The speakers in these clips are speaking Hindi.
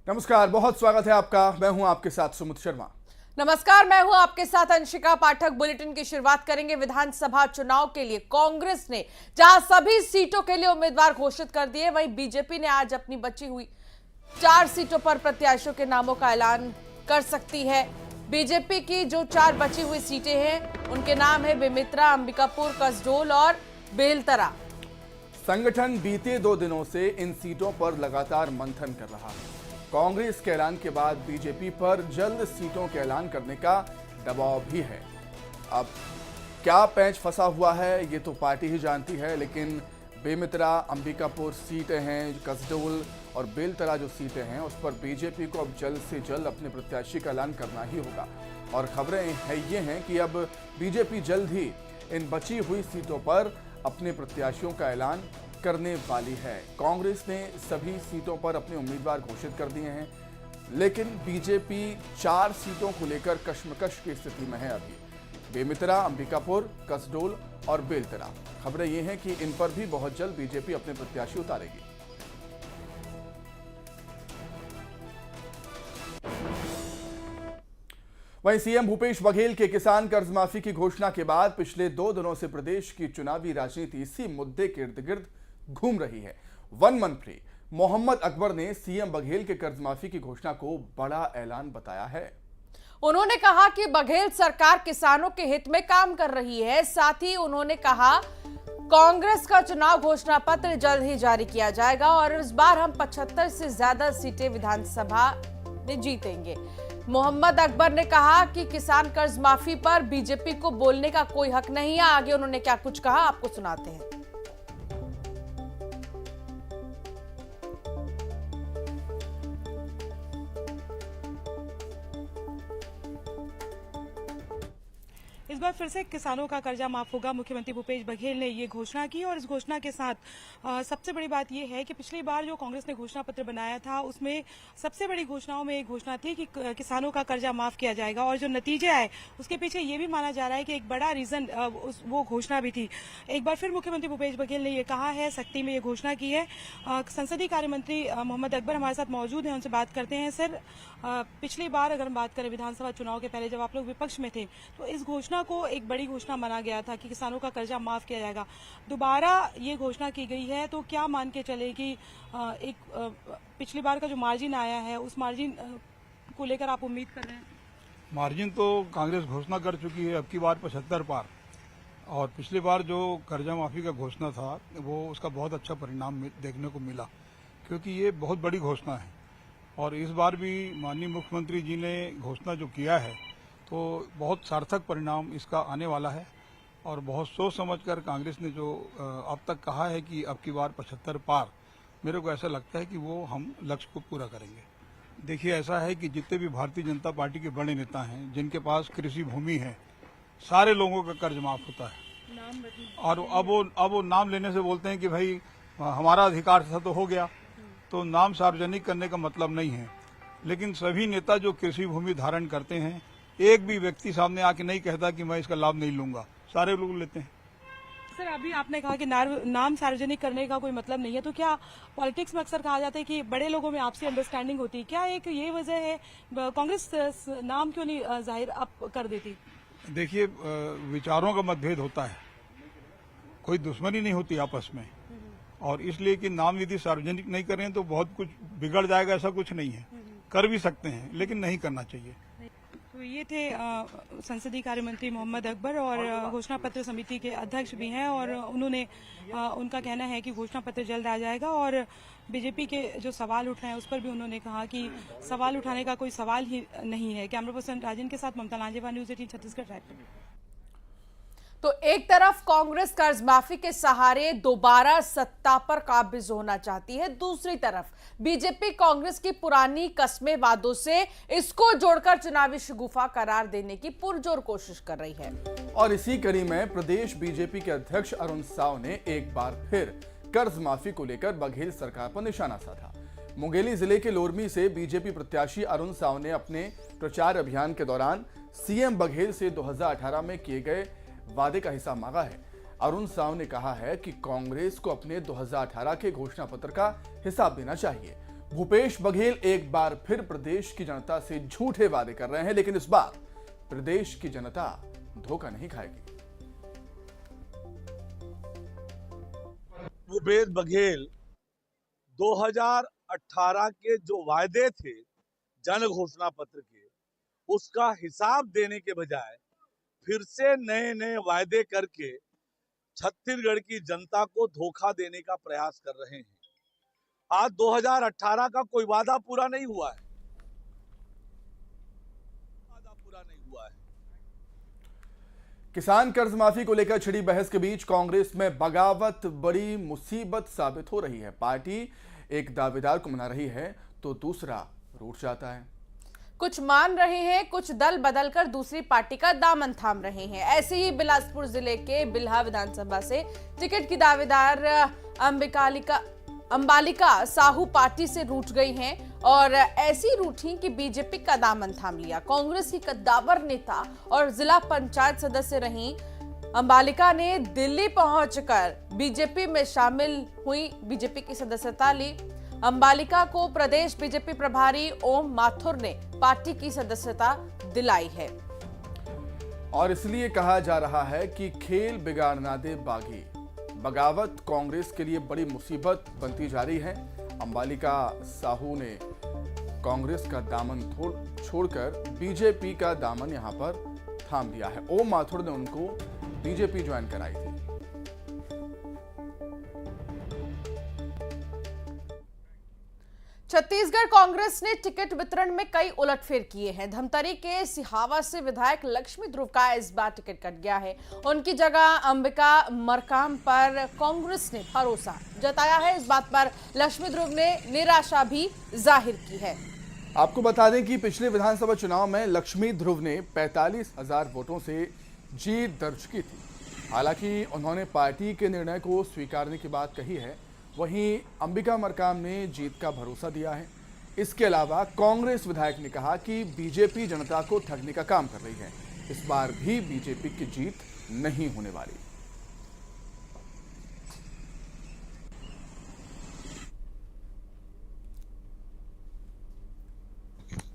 नमस्कार, बहुत स्वागत है आपका। मैं हूं आपके साथ सुमित शर्मा। नमस्कार, मैं हूं आपके साथ अंशिका पाठक। बुलेटिन की शुरुआत करेंगे विधानसभा चुनाव के लिए कांग्रेस ने जहां सभी सीटों के लिए उम्मीदवार घोषित कर दिए, वहीं बीजेपी ने आज अपनी बची हुई 4 सीटों पर प्रत्याशियों के नामों का ऐलान कर सकती है। बीजेपी की जो 4 बची हुई सीटें हैं उनके नाम है बेमित्रा, अंबिकापुर, कसडोल और बेलतरा। संगठन बीते 2 दिनों से इन सीटों पर लगातार मंथन कर रहा है। कांग्रेस के ऐलान के बाद बीजेपी पर जल्द सीटों के ऐलान करने का दबाव भी है। अब क्या पैंच फंसा हुआ है ये तो पार्टी ही जानती है, लेकिन बेमित्रा, अंबिकापुर सीटें हैं, कसडोल और बेलतरा जो सीटें हैं उस पर बीजेपी को अब जल्द से जल्द अपने प्रत्याशी का ऐलान करना ही होगा। और खबरें ये हैं कि अब बीजेपी जल्द ही इन बची हुई सीटों पर अपने प्रत्याशियों का ऐलान करने वाली है। कांग्रेस ने सभी सीटों पर अपने उम्मीदवार घोषित कर दिए हैं, लेकिन बीजेपी 4 सीटों को लेकर कश्मकश की स्थिति में है। अभी बेमित्रा, अंबिकापुर, कसडोल और बेलतरा, खबरें ये हैं कि इन पर भी बहुत जल्द बीजेपी अपने प्रत्याशी उतारेगी। वहीं सीएम भूपेश बघेल के किसान कर्ज माफी की घोषणा के बाद पिछले 2 दिनों से प्रदेश की चुनावी राजनीति इसी मुद्दे के इर्द गिर्द घूम रही है। वन मंत्री मोहम्मद अकबर ने सीएम बघेल के कर्ज माफी की घोषणा को बड़ा ऐलान बताया है। उन्होंने कहा कि बघेल सरकार किसानों के हित में काम कर रही है। साथ ही उन्होंने कहा कांग्रेस का चुनाव घोषणा पत्र जल्द ही जारी किया जाएगा और इस बार हम 75 से ज्यादा सीटें विधानसभा में जीतेंगे। मोहम्मद अकबर ने कहा कि किसान कर्ज माफी पर बीजेपी को बोलने का कोई हक नहीं है। आगे उन्होंने क्या कुछ कहा आपको सुनाते हैं। इस बार फिर से किसानों का कर्जा माफ होगा। मुख्यमंत्री भूपेश बघेल ने ये घोषणा की और इस घोषणा के साथ सबसे बड़ी बात यह है कि पिछली बार जो कांग्रेस ने घोषणा पत्र बनाया था उसमें सबसे बड़ी घोषणाओं में एक घोषणा थी कि किसानों का कर्जा माफ किया जाएगा और जो नतीजे आए उसके पीछे ये भी माना जा रहा है कि एक बड़ा रीजन वो घोषणा भी थी। एक बार फिर मुख्यमंत्री भूपेश बघेल ने ये कहा है, सख्ती में ये घोषणा की है। संसदीय कार्य मंत्री मोहम्मद अकबर हमारे साथ मौजूद हैं, उनसे बात करते हैं। सर, पिछली बार अगर हम बात करें विधानसभा चुनाव के पहले जब आप लोग विपक्ष में थे तो इस घोषणा को एक बड़ी घोषणा माना गया था कि किसानों का कर्जा माफ किया जाएगा। दोबारा ये घोषणा की गई है तो क्या मान के चले कि पिछली बार का जो मार्जिन आया है उस मार्जिन को लेकर आप उम्मीद कर रहे हैं? मार्जिन तो कांग्रेस घोषणा कर चुकी है अब की बार 75 पार, और पिछली बार जो कर्जा माफी का घोषणा था वो उसका बहुत अच्छा परिणाम देखने को मिला, क्योंकि ये बहुत बड़ी घोषणा है। और इस बार भी माननीय मुख्यमंत्री जी ने घोषणा जो किया है तो बहुत सार्थक परिणाम इसका आने वाला है। और बहुत सोच समझकर कांग्रेस ने जो अब तक कहा है कि अब की बार 75 पार, मेरे को ऐसा लगता है कि वो हम लक्ष्य को पूरा करेंगे। देखिए, ऐसा है कि जितने भी भारतीय जनता पार्टी के बड़े नेता हैं जिनके पास कृषि भूमि है, सारे लोगों का कर्ज माफ होता है। और अब वो नाम लेने से बोलते हैं कि भाई हमारा अधिकार था तो हो गया, तो नाम सार्वजनिक करने का मतलब नहीं है। लेकिन सभी नेता जो कृषि भूमि धारण करते हैं, एक भी व्यक्ति सामने आके नहीं कहता कि मैं इसका लाभ नहीं लूंगा, सारे लोग लेते हैं। सर, अभी आपने कहा कि नाम सार्वजनिक करने का कोई मतलब नहीं है, तो क्या पॉलिटिक्स में अक्सर कहा जाता है कि बड़े लोगों में आपसी अंडरस्टैंडिंग होती है, क्या एक ये वजह है कांग्रेस नाम क्यों नहीं जाहिर अब कर देती? देखिए, विचारों का मतभेद होता है, कोई दुश्मनी नहीं होती आपस में, और इसलिए कि नाम यदि सार्वजनिक नहीं करें तो बहुत कुछ बिगड़ जाएगा, ऐसा कुछ नहीं है। कर भी सकते हैं लेकिन नहीं करना चाहिए। तो ये थे संसदीय कार्य मंत्री मोहम्मद अकबर, और घोषणा पत्र समिति के अध्यक्ष भी हैं, और उन्होंने उनका कहना है कि घोषणा पत्र जल्द आ जाएगा। और बीजेपी के जो सवाल उठ रहे हैं उस पर भी उन्होंने कहा कि सवाल उठाने का कोई सवाल ही नहीं है। कैमरा पर्सन राजन के साथ ममता लांजेवा, न्यूज 18 छत्तीसगढ़ रायपुर। तो एक तरफ कांग्रेस कर्ज माफी के सहारे दोबारा सत्ता पर काबिज होना चाहती है, दूसरी तरफ बीजेपी कांग्रेस की पुरानी कस्में वादों से इसको जोड़कर चुनावी शगुफा करार देने की पुरजोर कोशिश कर रही है। और इसी कड़ी में प्रदेश बीजेपी के अध्यक्ष अरुण साव ने एक बार फिर कर्ज माफी को लेकर बघेल सरकार पर निशाना साधा। मुंगेली जिले के लोरमी से बीजेपी प्रत्याशी अरुण साव ने अपने प्रचार अभियान के दौरान सीएम बघेल से 2018 में किए गए वादे का हिसाब मांगा है। अरुण साव ने कहा है कि कांग्रेस को अपने 2018 के घोषणा पत्र का हिसाब देना चाहिए। भूपेश बघेल एक बार फिर प्रदेश की जनता से झूठे वादे कर रहे हैं, लेकिन इस बार प्रदेश की जनता धोखा नहीं खाएगी। भूपेश बघेल 2018 के जो वायदे थे जन घोषणा पत्र के, उसका हिसाब देने के बजाय फिर से नए नए वायदे करके छत्तीसगढ़ की जनता को धोखा देने का प्रयास कर रहे हैं। आज 2018 का कोई वादा पूरा नहीं हुआ है, किसान कर्ज माफी को लेकर छिड़ी बहस के बीच कांग्रेस में बगावत बड़ी मुसीबत साबित हो रही है। पार्टी एक दावेदार को मना रही है तो दूसरा रूठ जाता है। कुछ मान रहे हैं, कुछ दल बदलकर दूसरी पार्टी का दामन थाम रहे हैं। ऐसे ही बिलासपुर जिले के बिल्हा विधानसभा से टिकट की दावेदार अंबालिका साहू पार्टी से रूठ गई हैं और ऐसी रूठी कि बीजेपी का दामन थाम लिया। कांग्रेस की कद्दावर नेता और जिला पंचायत सदस्य रही अंबालिका ने दिल्ली पहुंचकर बीजेपी में शामिल हुई, बीजेपी की सदस्यता ली। अंबालिका को प्रदेश बीजेपी प्रभारी ओम माथुर ने पार्टी की सदस्यता दिलाई है और इसलिए कहा जा रहा है कि खेल बिगाड़ना दे बागी। बगावत कांग्रेस के लिए बड़ी मुसीबत बनती जा रही है। अंबालिका साहू ने कांग्रेस का दामन छोड़कर बीजेपी का दामन यहां पर थाम लिया है। ओम माथुर ने उनको बीजेपी ज्वाइन कराई थी। छत्तीसगढ़ कांग्रेस ने टिकट वितरण में कई उलटफेर किए हैं। धमतरी के सिहावा से विधायक लक्ष्मी ध्रुव का इस बार टिकट कट गया है। उनकी जगह अंबिका मरकाम पर कांग्रेस ने भरोसा जताया है। इस बात पर लक्ष्मी ध्रुव ने निराशा भी जाहिर की है। आपको बता दें कि पिछले विधानसभा चुनाव में लक्ष्मी ध्रुव ने 45,000 वोटों से जीत दर्ज की थी। हालांकि उन्होंने पार्टी के निर्णय को स्वीकारने की बात कही है। वहीं अंबिका मरकाम ने जीत का भरोसा दिया है। इसके अलावा कांग्रेस विधायक ने कहा कि बीजेपी जनता को ठगने का काम कर रही है। इस बार भी बीजेपी की जीत नहीं होने वाली।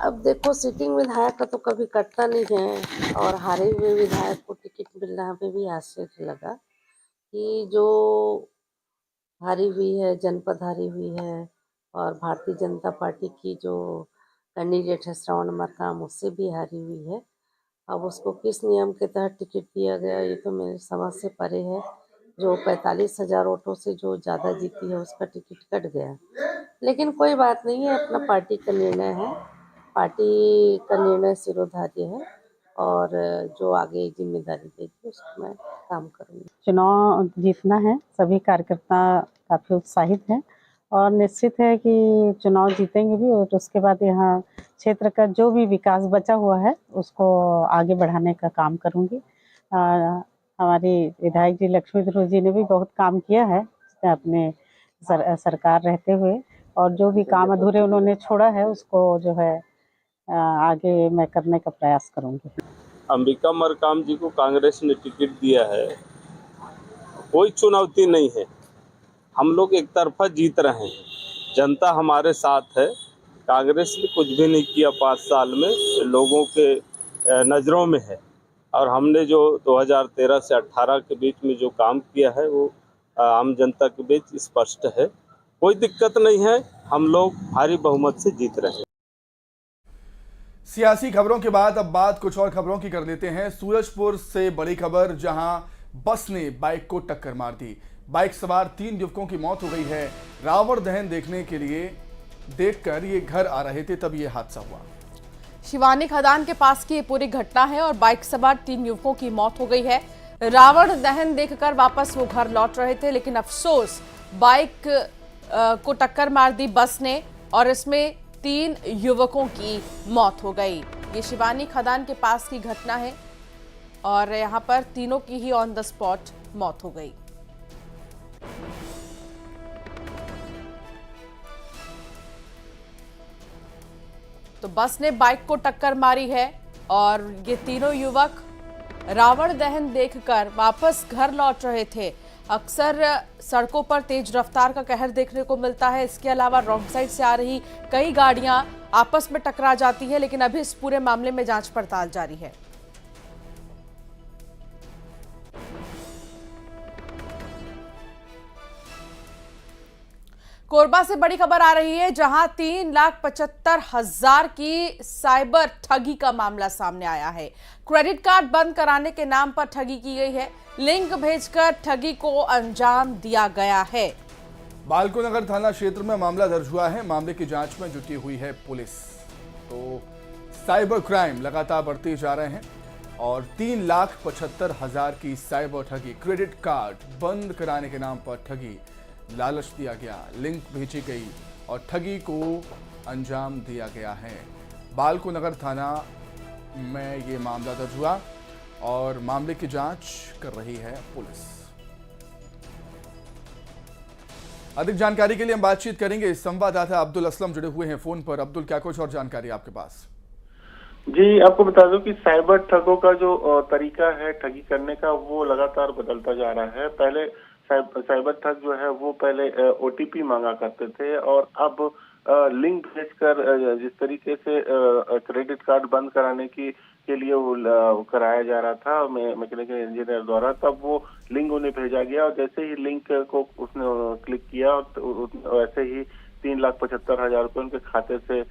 अब देखो, सिटिंग विधायक का तो कभी कटता नहीं है और हारे हुए विधायक को टिकट मिलने पे भी आश्चर्य लगा कि जो हारी हुई है, जनपद हारी हुई है और भारतीय जनता पार्टी की जो कैंडिडेट है श्रवण मरकाम, उससे भी हारी हुई है। अब उसको किस नियम के तहत टिकट दिया गया ये तो मेरी समझ से परे है। जो 45,000 वोटों से जो ज़्यादा जीती है उसका टिकट कट गया, लेकिन कोई बात नहीं है, अपना पार्टी का निर्णय है। पार्टी का निर्णय सिरोधार्य है और जो आगे जिम्मेदारी देगी उसको मैं काम करूँगी। चुनाव जीतना है, सभी कार्यकर्ता काफ़ी उत्साहित हैं और निश्चित है कि चुनाव जीतेंगे भी और उसके बाद यहाँ क्षेत्र का जो भी विकास बचा हुआ है उसको आगे बढ़ाने का काम करूँगी। हमारी विधायक जी लक्ष्मी ध्रुव जी ने भी बहुत काम किया है अपने सरकार रहते हुए और जो भी काम अधूरे उन्होंने छोड़ा है उसको जो है आगे मैं करने का प्रयास करूँगी। अंबिका मरकाम जी को कांग्रेस ने टिकट दिया है, कोई चुनौती नहीं है। हम लोग एक तरफा जीत रहे हैं, जनता हमारे साथ है। कांग्रेस ने कुछ भी नहीं किया 5 साल में, लोगों के नज़रों में है और हमने जो 2013 से 18 के बीच में जो काम किया है वो आम जनता के बीच स्पष्ट है। कोई दिक्कत नहीं है, हम लोग भारी बहुमत से जीत रहे हैं। सियासी खबरों के बाद अब बात कुछ और खबरों की कर लेते हैं। सूरजपुर से बड़ी खबर, जहां बस ने बाइक को टक्कर मार दी। बाइक सवार 3 युवकों की मौत हो गई है। रावण दहन देखकर ये घर आ रहे थे तब ये हादसा हुआ। शिवानी खदान के पास की ये पूरी घटना है और बाइक सवार 3 युवकों की मौत हो गई है। रावण दहन देखकर वापस वो घर लौट रहे थे, लेकिन अफसोस बाइक को टक्कर मार दी बस ने और इसमें 3 युवकों की मौत हो गई। ये शिवानी खदान के पास की घटना है और यहाँ पर तीनों की ही ऑन द स्पॉट मौत हो गई। तो बस ने बाइक को टक्कर मारी है और ये तीनों युवक रावण दहन देखकर वापस घर लौट रहे थे। अक्सर सड़कों पर तेज रफ्तार का कहर देखने को मिलता है। इसके अलावा रॉन्ग साइड से आ रही कई गाड़ियां आपस में टकरा जाती है, लेकिन अभी इस पूरे मामले में जांच पड़ताल जारी है। कोरबा से बड़ी खबर आ रही है, जहां 3,75,000 की साइबर ठगी का मामला सामने आया है। क्रेडिट कार्ड बंद कराने के नाम पर ठगी की गई है। लिंक भेजकर ठगी को अंजाम दिया गया है। बालको नगर थाना क्षेत्र में मामला दर्ज हुआ है। मामले की जांच में जुटी हुई है पुलिस। तो साइबर क्राइम लगातार बढ़ते जा रहे हैं और 3,75,000 की साइबर ठगी, क्रेडिट कार्ड बंद कराने के नाम पर ठगी, लालच दिया गया, लिंक भेजी गई और ठगी को अंजाम दिया गया है। बालको नगर थाना में ये मामला दर्ज हुआ और मामले की जांच कर रही है पुलिस। अधिक जानकारी के लिए हम बातचीत करेंगे। संवाददाता अब्दुल असलम जुड़े हुए हैं फोन पर। अब्दुल, क्या कुछ और जानकारी आपके पास? जी, आपको बता दूं कि साइबर ठगों का जो तरीका है ठगी करने का वो लगातार बदलता जा रहा है। पहले साइबर ठग जो है वो पहले ओटीपी मांगा करते थे और अब लिंक भेजकर जिस तरीके से क्रेडिट कार्ड बंद कराने के लिए वो कराया जा रहा था मैकेनिकल इंजीनियर द्वारा, तब वो लिंक उन्हें भेजा गया और जैसे ही लिंक को उसने क्लिक किया वैसे ही 3,75,000 रुपये उनके खाते से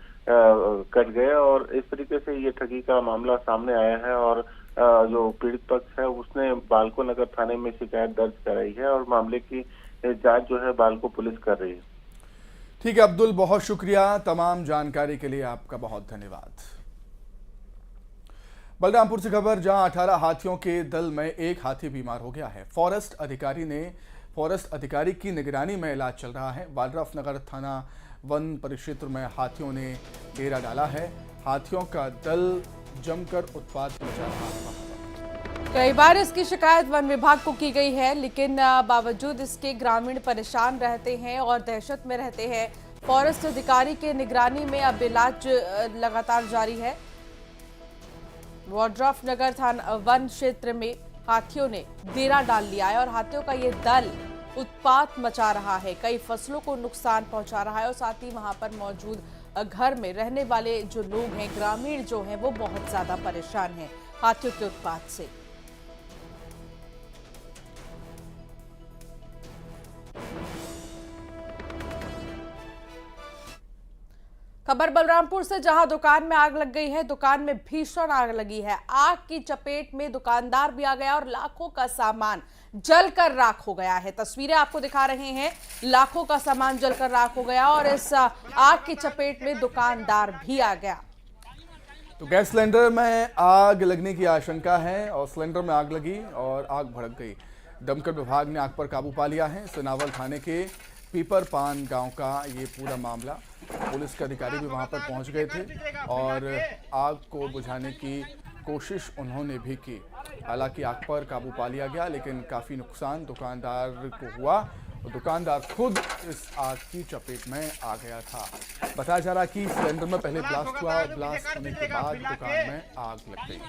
कट गए और इस तरीके से ये ठगी का मामला सामने आया है। और जो पीड़ित पक्ष है उसने बालको नगर थाने में शिकायत दर्ज कराई है और मामले की जांच जो है बालको पुलिस कर रही है। ठीक है अब्दुल, बहुत शुक्रिया। तमाम जानकारी के लिए आपका बहुत धन्यवाद। बलरामपुर से खबर, जहां 18 हाथियों के दल में एक हाथी बीमार हो गया है। फॉरेस्ट अधिकारी की निगरानी में इलाज चल रहा है। बालराफ नगर थाना वन परिक्षेत्र में हाथियों ने डेरा डाला है। हाथियों का दल जमकर उत्पात मचा रहा है। कई बार इसकी शिकायत वन विभाग को की गई है, लेकिन बावजूद इसके ग्रामीण परेशान रहते हैं और दहशत में रहते हैं। फॉरेस्ट अधिकारी के निगरानी में अब इलाज लगातार जारी है। बालराफ नगर थाना वन क्षेत्र में हाथियों ने डेरा डाल लिया है और हाथियों का ये दल उत्पात मचा रहा है, कई फसलों को नुकसान पहुंचा रहा है और साथ ही वहां पर मौजूद घर में रहने वाले जो लोग हैं, ग्रामीण जो हैं, वो बहुत ज्यादा परेशान हैं हाथियों के उत्पात से। खबर बलरामपुर से, जहां दुकान में आग लग गई है। दुकान में भीषण आग लगी है। आग की चपेट में दुकानदार भी आ गया और लाखों का सामान जलकर राख हो गया है। तस्वीरें आपको दिखा रहे हैं, लाखों का सामान जलकर राख हो गया और इस आग की चपेट में दुकानदार भी आ गया। तो गैस सिलेंडर में आग लगने की आशंका है और सिलेंडर में आग लगी और आग भड़क गई। दमकल विभाग ने आग पर काबू पा लिया है। सोनावल थाने के पीपरपान गांव का ये पूरा मामला। पुलिस के अधिकारी भी वहां पर पहुंच गए थे और आग को बुझाने की कोशिश उन्होंने भी की। हालांकि आग पर काबू पा लिया गया, लेकिन काफ़ी नुकसान दुकानदार को हुआ और दुकानदार खुद इस आग की चपेट में आ गया था। बताया जा रहा कि सिलेंडर में पहले ब्लास्ट हुआ और ब्लास्ट होने के बाद दुकान में आग लग गई।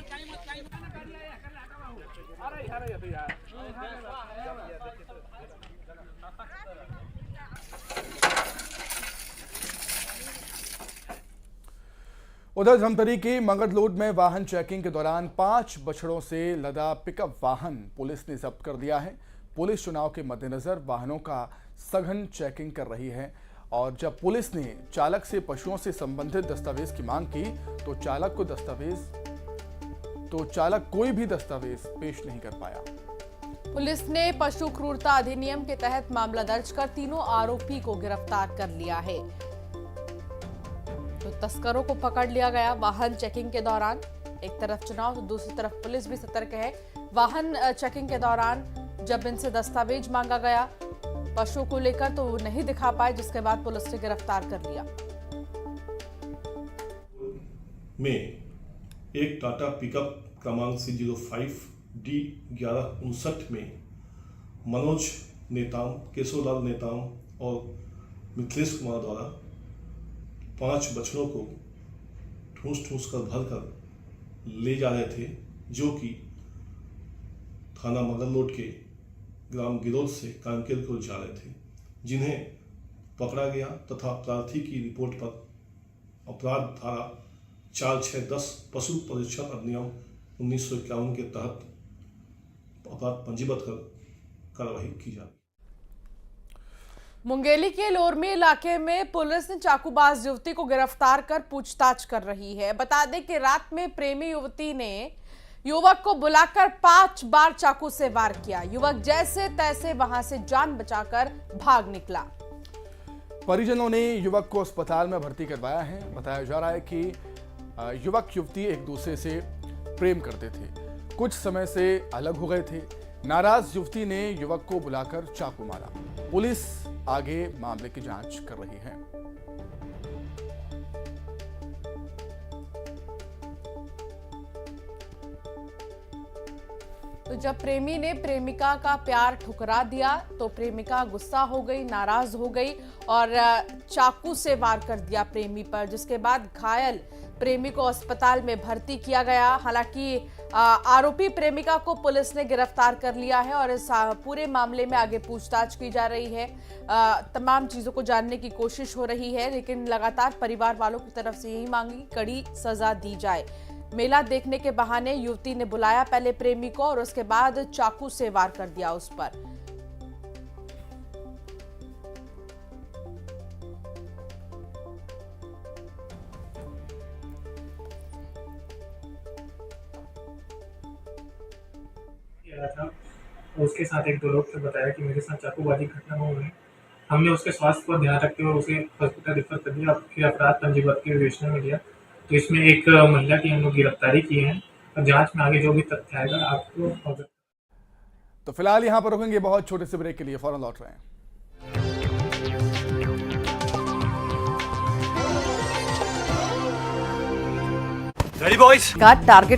उधर धमतरी के मंगरलोड में वाहन चेकिंग के दौरान 5 बछड़ों से लदा पिकअप वाहन पुलिस ने जब्त कर दिया है। पुलिस चुनाव के मद्देनजर वाहनों का सघन चेकिंग कर रही है और जब पुलिस ने चालक से पशुओं से संबंधित दस्तावेज की मांग की तो चालक कोई भी दस्तावेज पेश नहीं कर पाया। पुलिस ने पशु क्रूरता अधिनियम के तहत मामला दर्ज कर तीनों आरोपी को गिरफ्तार कर लिया है। तो तस्करों को पकड़ लिया गया वाहन चेकिंग के दौरान। एक तरफ चुनाव तो दूसरी तरफ पुलिस भी सतर्क है। वाहन चेकिंग के दौरान जब इनसे दस्तावेज मांगा गया पशु को लेकर तो वो नहीं दिखा पाए, जिसके बाद पुलिस ने गिरफ्तार कर लिया। में एक टाटा पिकअप क्रमांक C05D 1159 में मनोज नेताम, केशवलाल नेताम और मिथिलेश कुमार द्वारा 5 बछड़ों को ठूस कर भरकर ले जा रहे थे, जो कि थाना मंगरलोड के ग्राम गिरोद से कांकेर को जा रहे थे, जिन्हें पकड़ा गया तथा प्रार्थी की रिपोर्ट पर अपराध धारा 4-6-10 पशु परीक्षण अधिनियम 1951 के तहत अपराध पंजीबद्ध कर कार्रवाई की जा रही है। मुंगेली के लोरमी इलाके में पुलिस ने चाकूबाज युवती को गिरफ्तार कर पूछताछ कर रही है। बता दें कि रात में प्रेमी युवती ने युवक को बुलाकर 5 बार चाकू से वार किया। युवक जैसे तैसे वहां से जान बचाकर भाग निकला। परिजनों ने युवक को अस्पताल में भर्ती करवाया है। बताया जा रहा है कि युवक युवती एक दूसरे से प्रेम करते थे, कुछ समय से अलग हो गए थे। नाराज युवती ने युवक को बुलाकर चाकू मारा। पुलिस आगे मामले की जांच कर रही है। तो जब प्रेमी ने प्रेमिका का प्यार ठुकरा दिया तो प्रेमिका गुस्सा हो गई, नाराज हो गई और चाकू से वार कर दिया प्रेमी पर, जिसके बाद घायल प्रेमी को अस्पताल में भर्ती किया गया। हालांकि आरोपी प्रेमिका को पुलिस ने गिरफ्तार कर लिया है और इस पूरे मामले में आगे पूछताछ की जा रही है। तमाम चीजों को जानने की कोशिश हो रही है, लेकिन लगातार परिवार वालों की तरफ से यही मांगी कड़ी सजा दी जाए। मेला देखने के बहाने युवती ने बुलाया पहले प्रेमी को और उसके बाद चाकू से वार कर दिया उस पर। था उसके साथ एक दो लोग से बताया कि मेरे साथ चाकूबाजी घटना हो गई। हमने उसके स्वास्थ्य पर ध्यान रखते हुए उसे हॉस्पिटल रेफर कर दिया, फिर अपराध पंजीबद्ध के विवेचना में लिया। तो इसमें एक महिला की हम लोग गिरफ्तारी की है और जांच में आगे जो भी तथ्य आएगा आपको। तो फिलहाल यहां पर रुकेंगे बहुत छोटे से ब्रेक के लिए, फौरन लौट रहे हैं। का टारगेट